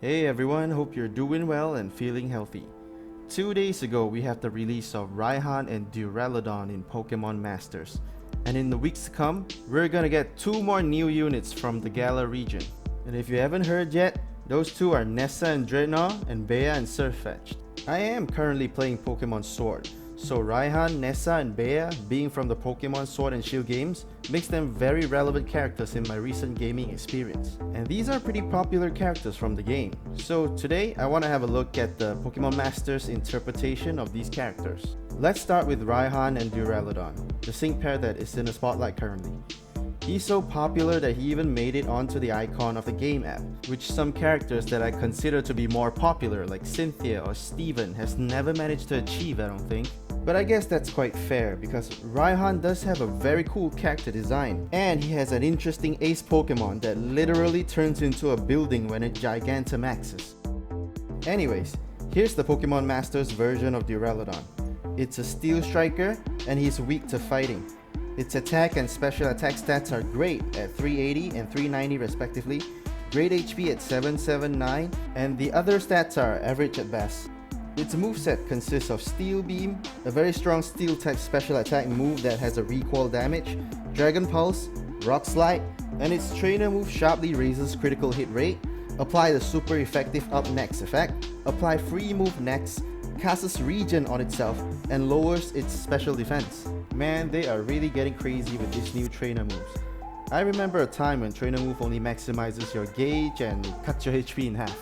Hey everyone, hope you're doing well and feeling healthy. 2 days ago, we have the release of Raihan and Duraludon in Pokemon Masters. And in the weeks to come, we're gonna get 2 more new units from the Galar region. And if you haven't heard yet, those two are Nessa and Drednaw and Bea and Sirfetch'd. I am currently playing Pokemon Sword, so Raihan, Nessa and Bea being from the Pokemon Sword and Shield games makes them very relevant characters in my recent gaming experience. And these are pretty popular characters from the game. So today I want to have a look at the Pokemon Masters interpretation of these characters. Let's start with Raihan and Duraludon, the sync pair that is in the spotlight currently. He's so popular that he even made it onto the icon of the game app, which some characters that I consider to be more popular like Cynthia or Steven has never managed to achieve, I don't think. But I guess that's quite fair because Raihan does have a very cool character design, and he has an interesting ace Pokemon that literally turns into a building when it Gigantamaxes. Anyways, here's the Pokemon Masters version of Duraludon. It's a Steel Striker and he's weak to fighting. Its attack and special attack stats are great at 380 and 390 respectively, great HP at 779, and the other stats are average at best. Its moveset consists of Steel Beam, a very strong Steel type special attack move that has a recoil damage, Dragon Pulse, Rock Slide, and its trainer move sharply raises critical hit rate, apply the super effective Up Next effect, apply free move next, casts regen on itself, and lowers its special defense. Man, they are really getting crazy with these new trainer moves. I remember a time when trainer move only maximizes your gauge and cuts your HP in half.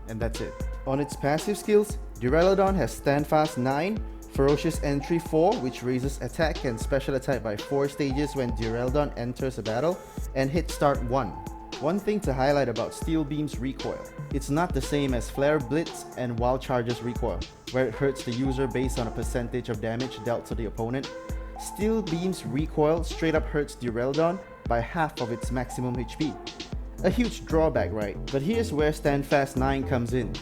And that's it. On its passive skills, Duraludon has Standfast 9, Ferocious Entry 4 which raises attack and special attack by 4 stages when Duraludon enters a battle, and Hit Start 1. One thing to highlight about Steel Beam's recoil, it's not the same as Flare Blitz and Wild Charge's recoil, where it hurts the user based on a percentage of damage dealt to the opponent. Steel Beam's recoil straight up hurts Duraludon by half of its maximum HP. A huge drawback, right? But here's where Standfast 9 comes in.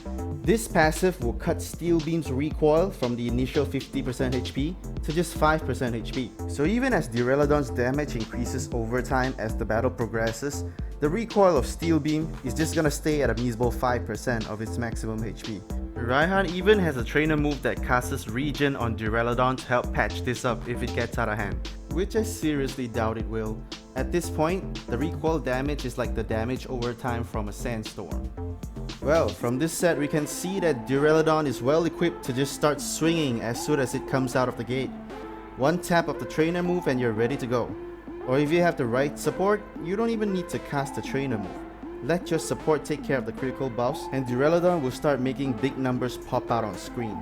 This passive will cut Steel Beam's recoil from the initial 50% HP to just 5% HP. So even as Duraludon's damage increases over time as the battle progresses, the recoil of Steel Beam is just gonna stay at a measly 5% of its maximum HP. Raihan even has a trainer move that casts regen on Duraludon to help patch this up if it gets out of hand, which I seriously doubt it will. At this point, the recoil damage is like the damage over time from a sandstorm. Well, from this set we can see that Duraludon is well equipped to just start swinging as soon as it comes out of the gate. One tap of the trainer move and you're ready to go. Or if you have the right support, you don't even need to cast the trainer move. Let your support take care of the critical buffs and Duraludon will start making big numbers pop out on screen.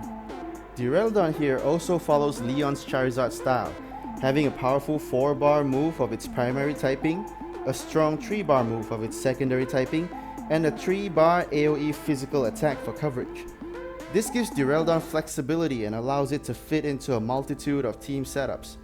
Duraludon here also follows Leon's Charizard style, having a powerful 4-bar move of its primary typing, a strong 3-bar move of its secondary typing, and a 3-bar AoE physical attack for coverage. This gives Duraludon flexibility and allows it to fit into a multitude of team setups.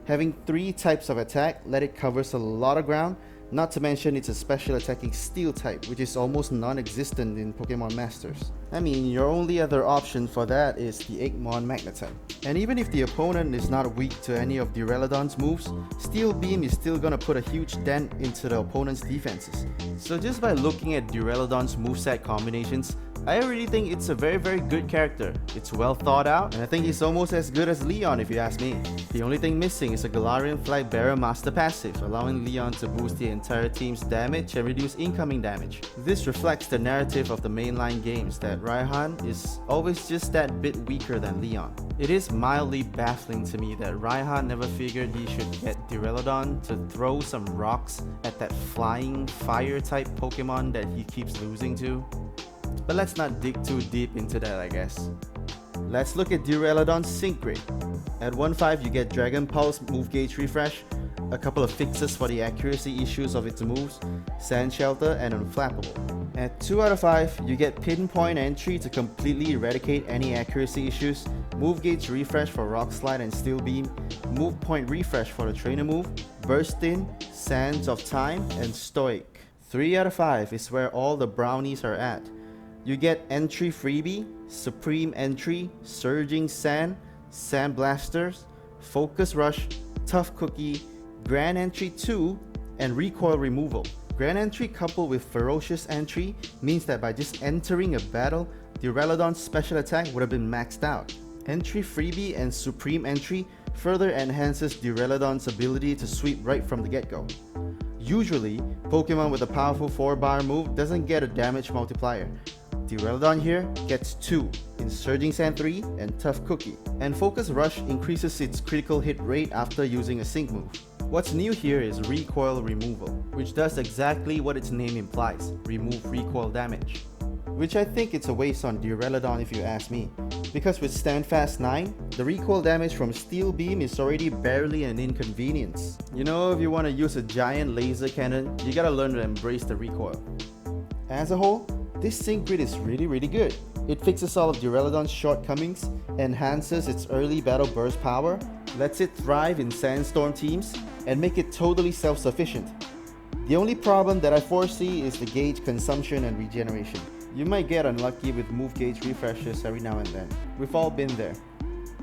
Having 3 types of attack let it covers a lot of ground, not to mention it's a special attacking Steel type, which is almost non-existent in Pokemon Masters. I mean, your only other option for that is the Eggmon Magnetype. And even if the opponent is not weak to any of Duraludon's moves, Steel Beam is still gonna put a huge dent into the opponent's defenses. So just by looking at Duraludon's moveset combinations, I really think it's a very good character. It's well thought out, and I think he's almost as good as Leon if you ask me. The only thing missing is a Galarian Flag Bearer Master passive, allowing Leon to boost the entire team's damage and reduce incoming damage. This reflects the narrative of the mainline games that Raihan is always just that bit weaker than Leon. It is mildly baffling to me that Raihan never figured he should get Duraludon to throw some rocks at that flying fire type Pokemon that he keeps losing to. But let's not dig too deep into that, I guess. Let's look at Duraludon's sync rate. At 1.5 you get Dragon Pulse move gauge refresh, a couple of fixes for the accuracy issues of its moves, Sand Shelter and Unflappable. At 2 out of 5 you get Pinpoint Entry to completely eradicate any accuracy issues, move gauge refresh for Rock Slide and Steel Beam, move point refresh for the trainer move, Burst In, Sands of Time, and Stoic. 3 out of 5 is where all the brownies are at. You get Entry Freebie, Supreme Entry, Surging Sand, Sand Blasters, Focus Rush, Tough Cookie, Grand Entry 2, and Recoil Removal. Grand Entry coupled with Ferocious Entry means that by just entering a battle, Duraludon's special attack would have been maxed out. Entry Freebie and Supreme Entry further enhances Duraludon's ability to sweep right from the get-go. Usually, Pokemon with a powerful 4-bar move doesn't get a damage multiplier. Duraludon here gets 2 in Surging Sand 3 and Tough Cookie, and Focus Rush increases its critical hit rate after using a sync move. What's new here is Recoil Removal, which does exactly what its name implies, remove recoil damage. Which I think it's a waste on Duraludon if you ask me, because with Standfast 9, the recoil damage from Steel Beam is already barely an inconvenience. You know, if you want to use a giant laser cannon, you gotta learn to embrace the recoil. As a whole, this sync grid is really good. It fixes all of Duraludon's shortcomings, enhances its early battle burst power, lets it thrive in Sandstorm teams, and make it totally self-sufficient. The only problem that I foresee is the gauge consumption and regeneration. You might get unlucky with move gauge refreshes every now and then. We've all been there.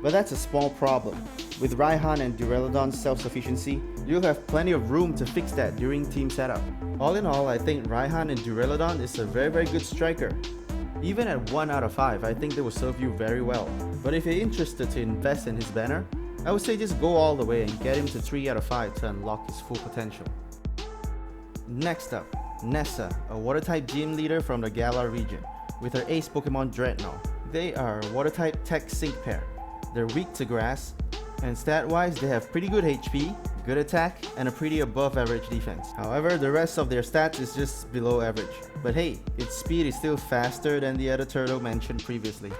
But that's a small problem. With Raihan and Duraludon's self-sufficiency, you'll have plenty of room to fix that during team setup. All in all, I think Raihan and Duraludon is a very good striker. Even at 1 out of 5, I think they will serve you very well. But if you're interested to invest in his banner, I would say just go all the way and get him to 3 out of 5 to unlock his full potential. Next up, Nessa, a Water-type gym leader from the Galar region, with her ace Pokemon Drednaw. They are a Water-type tech sync pair. They're weak to grass, and stat-wise they have pretty good HP, good attack, and a pretty above-average defense. However, the rest of their stats is just below average. But hey, its speed is still faster than the other turtle mentioned previously.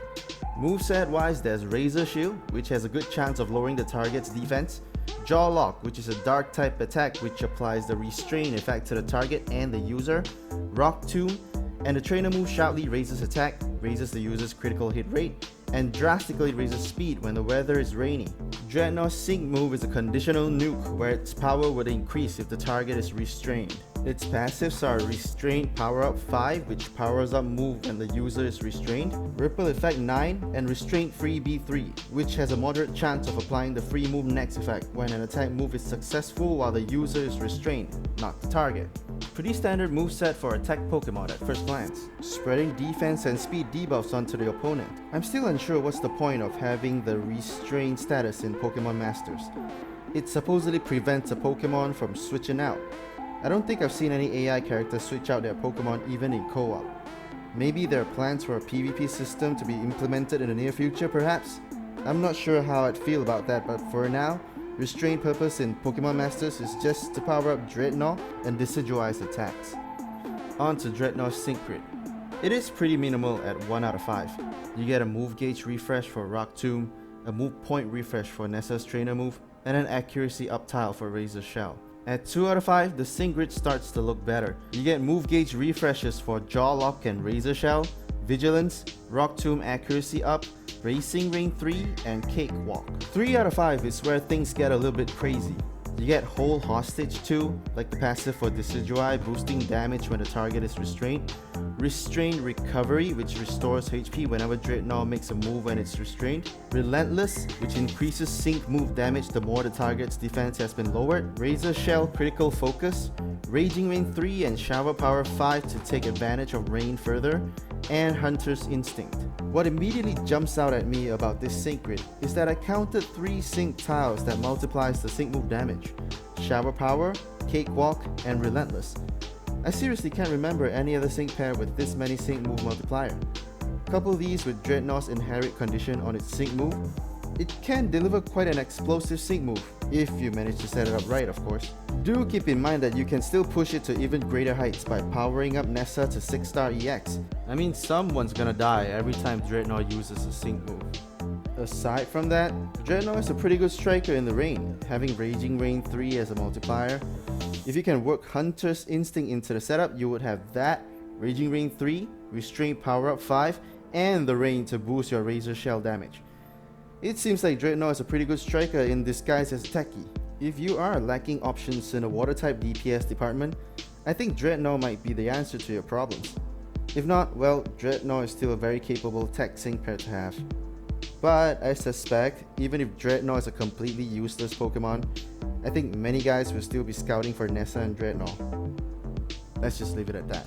Moveset-wise, there's Razor Shield, which has a good chance of lowering the target's defense, Jaw Lock, which is a dark type attack which applies the restrain effect to the target and the user, Rock Tomb, and the trainer move Shoutly raises attack, raises the user's critical hit rate, and drastically raises speed when the weather is rainy. Drednaw's sync move is a conditional nuke where its power would increase if the target is restrained. Its passives are Restraint Power Up 5, which powers up move when the user is restrained, Ripple Effect 9, and Restraint Free B3, which has a moderate chance of applying the free move next effect when an attack move is successful while the user is restrained, not the target. Pretty standard moveset for a tech Pokemon at first glance, spreading defense and speed debuffs onto the opponent. I'm still unsure what's the point of having the restrained status in Pokemon Masters. It supposedly prevents a Pokemon from switching out. I don't think I've seen any AI characters switch out their Pokemon even in co-op. Maybe there are plans for a PvP system to be implemented in the near future perhaps? I'm not sure how I'd feel about that, but for now, restrained purpose in Pokemon Masters is just to power up Drednaw and deciduize attacks. On to Drednaw's sync grid. It is pretty minimal at 1 out of 5. You get a move gauge refresh for Rock Tomb, a move point refresh for Nessa's trainer move, and an accuracy up tile for Razor Shell. At 2 out of 5, the sync grid starts to look better. You get move gauge refreshes for Jaw Lock and Razor Shell, Vigilance, Rock Tomb accuracy up, Racing Ring 3, and Cakewalk. 3 out of 5 is where things get a little bit crazy. You get Hold Hostage too, like the passive for Decidueye boosting damage when the target is restrained, Restrained Recovery, which restores HP whenever Drednaw makes a move when it's restrained, Relentless, which increases sync move damage the more the target's defense has been lowered, Razor Shell Critical Focus, Raging Rain 3 and Shower Power 5 to take advantage of rain further, and Hunter's Instinct. What immediately jumps out at me about this sync grid is that I counted 3 sync tiles that multiplies the sync move damage: Shower Power, Cakewalk, and Relentless. I seriously can't remember any other sync pair with this many sync move multiplier. Couple these with Drednaw's inherent condition on its sync move, it can deliver quite an explosive sync move, if you manage to set it up right of course. Do keep in mind that you can still push it to even greater heights by powering up Nessa to 6-star EX. I mean, someone's gonna die every time Drednaw uses a sync move. Aside from that, Drednaw is a pretty good striker in the rain, having Raging Rain 3 as a multiplier. If you can work Hunter's Instinct into the setup, you would have that, Raging Rain 3, Restraint Power Up 5, and the rain to boost your Razor Shell damage. It seems like Drednaw is a pretty good striker in disguise as techie. If you are lacking options in the water-type DPS department, I think Drednaw might be the answer to your problems. If not, well, Drednaw is still a very capable tech sync pair to have. But I suspect, even if Drednaw is a completely useless Pokemon, I think many guys will still be scouting for Nessa and Drednaw. Let's just leave it at that.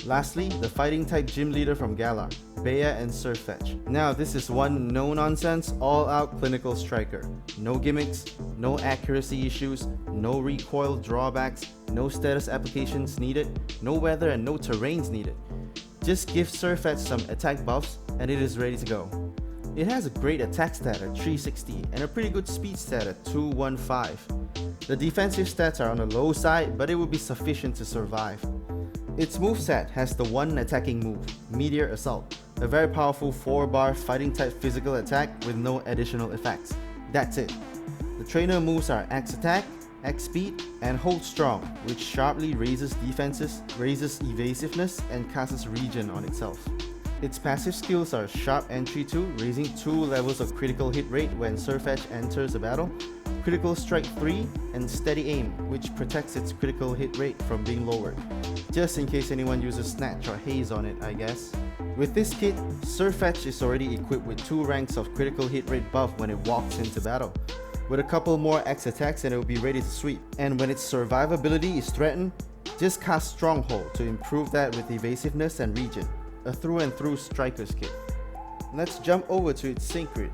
Lastly, the fighting type gym leader from Galar, Bea and Sirfetch'd. Now this is one no-nonsense, all-out clinical striker. No gimmicks, no accuracy issues, no recoil drawbacks, no status applications needed, no weather and no terrains needed. Just give Sirfetch'd some attack buffs and it is ready to go. It has a great attack stat at 360 and a pretty good speed stat at 215. The defensive stats are on the low side, but it will be sufficient to survive. Its moveset has the one attacking move, Meteor Assault, a very powerful 4-bar fighting type physical attack with no additional effects. That's it. The trainer moves are X Attack, X Speed, and Hold Strong, which sharply raises defenses, raises evasiveness, and casts regen on itself. Its passive skills are Sharp Entry 2, raising 2 levels of critical hit rate when Sirfetch'd enters a battle, Critical Strike 3, and Steady Aim, which protects its critical hit rate from being lowered. Just in case anyone uses Snatch or Haze on it, I guess. With this kit, Sirfetch'd is already equipped with 2 ranks of critical hit rate buff when it walks into battle. With a couple more X attacks and it will be ready to sweep. And when its survivability is threatened, just cast Stronghold to improve that with evasiveness and regen. A through and through striker's kit. Let's jump over to its sync grid.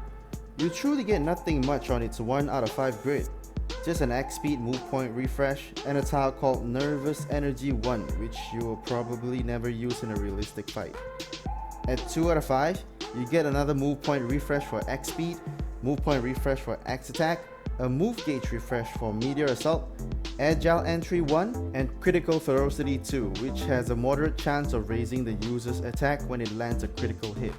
You truly get nothing much on its 1 out of 5 grid. Just an X speed move point refresh and a tile called Nervous Energy 1, which you will probably never use in a realistic fight. At 2 out of 5, you get another move point refresh for X speed, move point refresh for X attack, a move gauge refresh for Meteor Assault, Agile Entry 1, and Critical Ferocity 2, which has a moderate chance of raising the user's attack when it lands a critical hit.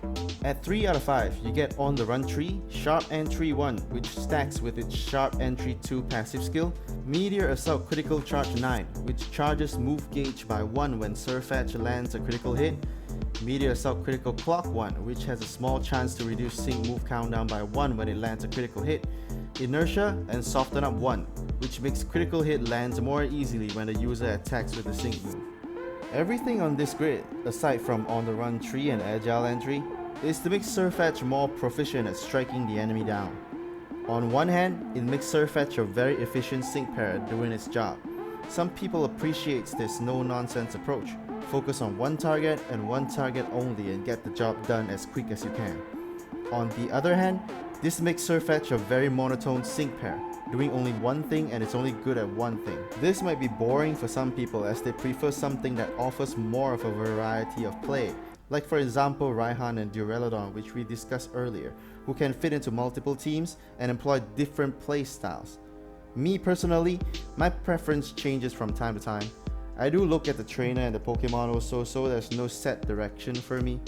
At 3 out of 5, you get On the Run 3, Sharp Entry 1, which stacks with its Sharp Entry 2 passive skill, Meteor Assault Critical Charge 9, which charges move gauge by 1 when Sirfetch'd lands a critical hit, Meteor Assault Critical Clock 1, which has a small chance to reduce sync move countdown by 1 when it lands a critical hit, Inertia, and Soften Up 1, which makes critical hit lands more easily when the user attacks with the sync move. Everything on this grid, aside from On the Run 3 and Agile Entry, is to make Sirfetch'd more proficient at striking the enemy down. On one hand, it makes Sirfetch'd a very efficient sync pair at doing its job. Some people appreciate this no-nonsense approach. Focus on one target and one target only and get the job done as quick as you can. On the other hand, this makes Sirfetch'd a very monotone sync pair, doing only one thing and it's only good at one thing. This might be boring for some people as they prefer something that offers more of a variety of play, like for example Raihan and Duraludon, which we discussed earlier, who can fit into multiple teams and employ different play styles. Me personally, my preference changes from time to time. I do look at the trainer and the Pokemon also, so there's no set direction for me.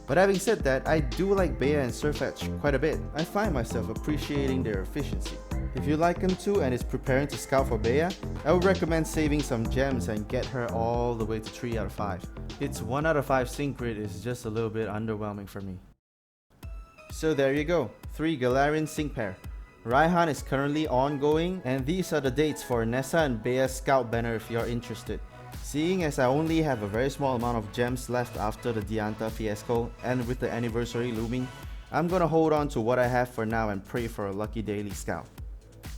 But having said that, I do like Bea and Sirfetch'd quite a bit. I find myself appreciating their efficiency. If you like him too and is preparing to scout for Bea, I would recommend saving some gems and get her all the way to 3 out of 5. Its 1 out of 5 sync grid is just a little bit underwhelming for me. So there you go, 3 Galarian sync pair. Raihan is currently ongoing, and these are the dates for Nessa and Bea Scout banner if you're interested. Seeing as I only have a very small amount of gems left after the Dianta fiasco and with the anniversary looming, I'm gonna hold on to what I have for now and pray for a lucky daily scout.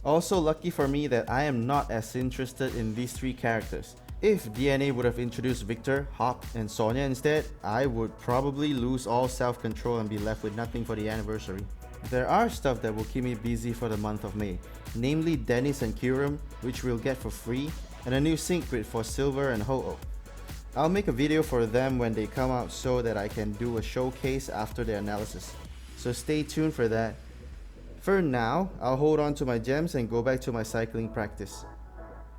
Also lucky for me that I am not as interested in these 3 characters. If DNA would have introduced Victor, Hawk, and Sonya instead, I would probably lose all self-control and be left with nothing for the anniversary. There are stuff that will keep me busy for the month of May, namely Dennis and Kyurem, which we'll get for free, and a new sync grid for Silver and Ho-Oh. I'll make a video for them when they come out so that I can do a showcase after their analysis, so stay tuned for that. For now, I'll hold on to my gems and go back to my cycling practice.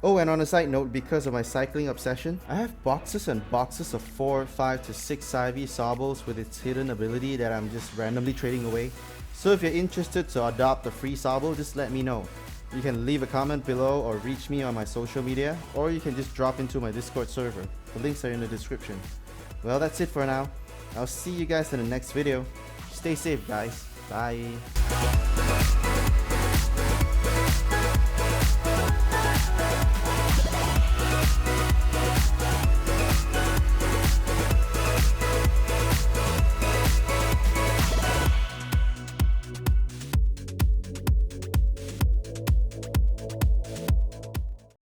Oh, and on a side note, because of my cycling obsession, I have boxes and boxes of 4, 5 to 6 IV Sobbles with its hidden ability that I'm just randomly trading away. So if you're interested to adopt a free Sobble, just let me know. You can leave a comment below or reach me on my social media, or you can just drop into my Discord server. The links are in the description. Well, that's it for now. I'll see you guys in the next video. Stay safe, guys. Bye.